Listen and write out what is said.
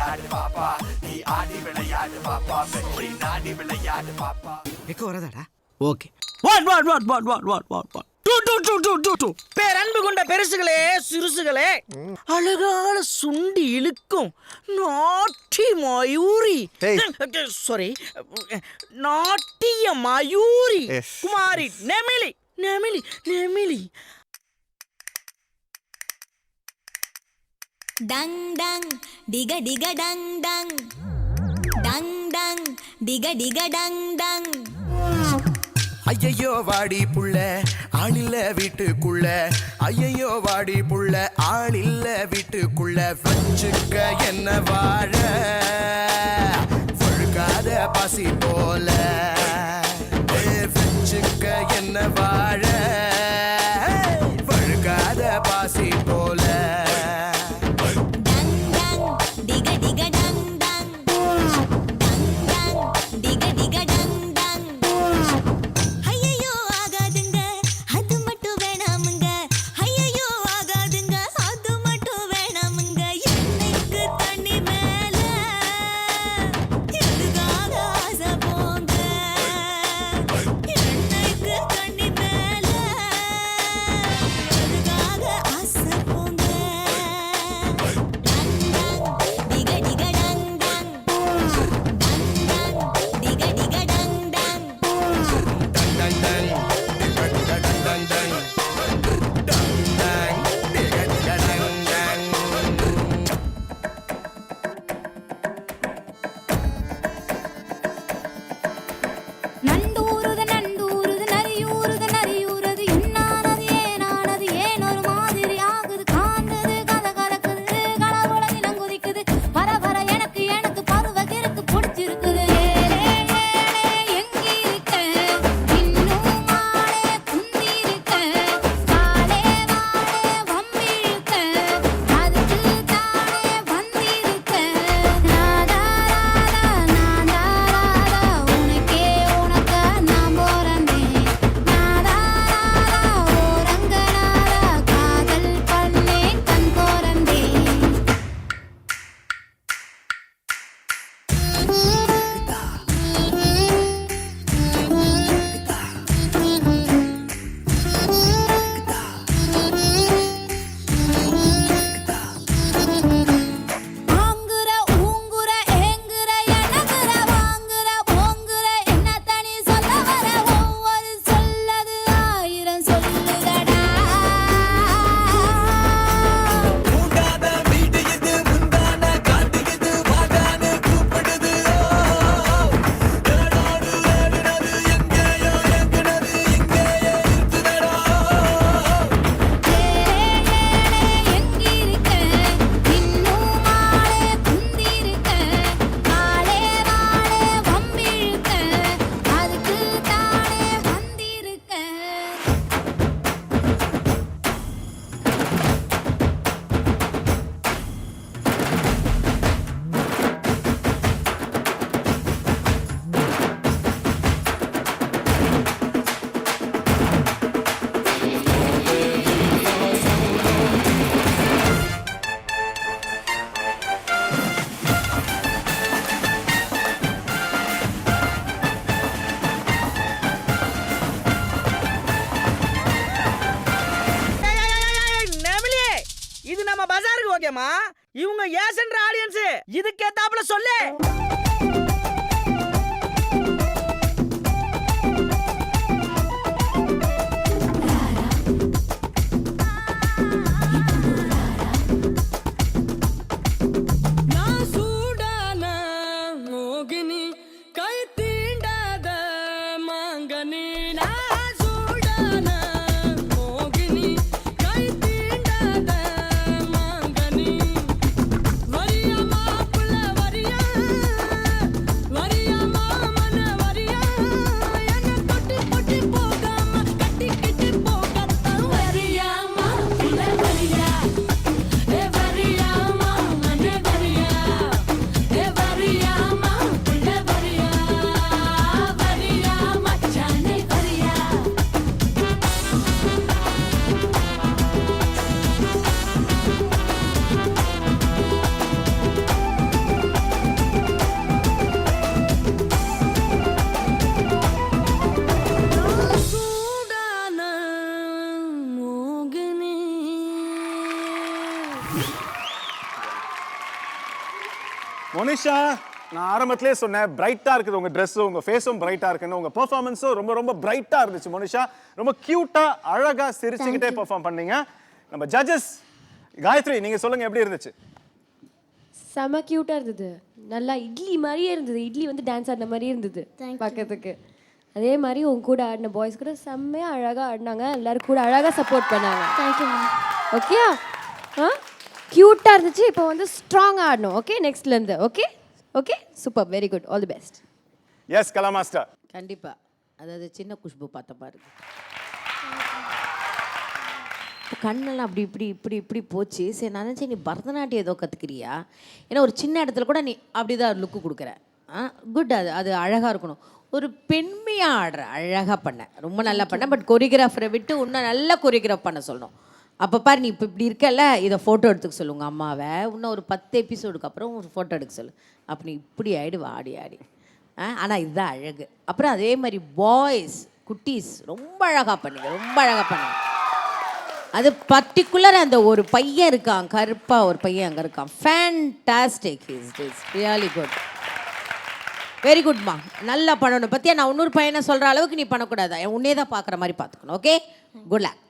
விளையாடு பாப்பா, நீ ஆடி விளையாடு பாப்பா, வெற்றி நாடி விளையாடு பாப்பா. எக்க வரதாடா? ஓகே. 1 1 1 1 1 1 1 2 பேரன்பு கொண்ட பெருசுகளே சிறுசுகளே, அழகான சுண்டி இழுக்கும் நாட்டி மயூரி, சாரி நாட்டிய மயூரி குமாரி நெமிலி நெமிலி நெமிலி. டங் டங் டிக டிக டங் டங் டங் டங் டிக டிக டங் டங். ஐயையோ வாடி புள்ள ஆளில்ல வீட்டுக்குள்ள, ஐயையோ வாடி புள்ள ஆளில்ல வீட்டுக்குள்ள, வச்சுக்க என்ன வாழ வழுக்காத பசி போல, வச்சுக்க என்ன வாழ வழுக்காத பாசி போல. இவங்க ஏசன்ற ஆடியன்ஸ், இதுக்கேத்தாப்புல சொல்லு. மோனிஷா, நான் ஆரம்பத்திலே சொன்னேன் பிரைட்டா இருக்குது உங்க Dress, உங்க ஃபேஸும் பிரைட்டா இருக்குன்னு. உங்க பெர்ஃபார்மன்ஸும் ரொம்ப ரொம்ப பிரைட்டா இருந்துச்சு மோனிஷா. ரொம்ப கியூட்டா அழகா சிரிச்சுக்கிட்டே பெர்ஃபார்ம் பண்ணீங்க. நம்ம ஜட்ஜஸ் காயத்ரி, நீங்க சொல்லுங்க எப்படி இருந்துச்சு? செம க்யூட்டாக இருந்தது. நல்லா இட்லி மாதிரியே இருந்தது. இட்லி வந்து டான்ஸ் ஆடின மாதிரியே இருந்தது பார்க்கறதுக்கு. அதே மாதிரி உங்க கூட ஆடின பாய்ஸ் கூட செம்மையாக அழகாக ஆடினாங்க. எல்லாரும் கூட அழகாக சப்போர்ட் பண்ணாங்க. தேங்க்யூ. ஓகே க்யூட்டாக இருந்துச்சு. இப்போ வந்து ஸ்ட்ராங்காக ஆடணும். ஓகே நெக்ஸ்ட்லேருந்து. Okay okay super, very good, all the best. Yes Kala master. கண்டிப்பா. அதாவது சின்ன குஷ்பு பார்த்த பாருங்க. கண்ணெல்லாம் அப்படி இப்படி இப்படி இப்படி போச்சு. சரி நான் நினச்சேன் நீ பரதநாட்டியம் ஏதோ கற்றுக்கிறியா, ஏன்னா ஒரு சின்ன இடத்துல கூட நீ அப்படிதான் லுக்கு கொடுக்குற. குட், அது அழகாக இருக்கணும். ஒரு பெண்மையாக ஆடுற, அழகாக பண்ண, ரொம்ப நல்லா பண்ண. பட் கொரியோகிராஃபரை விட்டு இன்னும் நல்லா கொரியோகிராஃப் பண்ண சொல்லணும். அப்போ பாரு நீ இப்போ இப்படி இருக்கல, இதை ஃபோட்டோ எடுத்துக்க சொல்லுங்க அம்மாவை. இன்னும் ஒரு 10 எபிசோடுக்கு அப்புறம் ஒரு ஃபோட்டோ எடுக்க சொல்லு. அப்போ நீ இப்படி ஆகிடுவா ஆடி ஆடி. ஆனால் இதுதான் அழகு. அப்புறம் அதே மாதிரி பாய்ஸ் குட்டீஸ் ரொம்ப அழகாக பண்ணுங்க, ரொம்ப அழகாக பண்ணுங்க. அது பர்டிகுலர் அந்த ஒரு பையன் இருக்கான், கருப்பாக ஒரு பையன் அங்கே இருக்கான். Fantastic, is really good, very குட்மா. நல்லா பண்ணணும். பற்றியா நான் இன்னொரு பையனை சொல்கிற அளவுக்கு நீ பண்ணக்கூடாது. உன்னே தான் பார்க்குற மாதிரி பார்த்துக்கணும். Okay, good luck.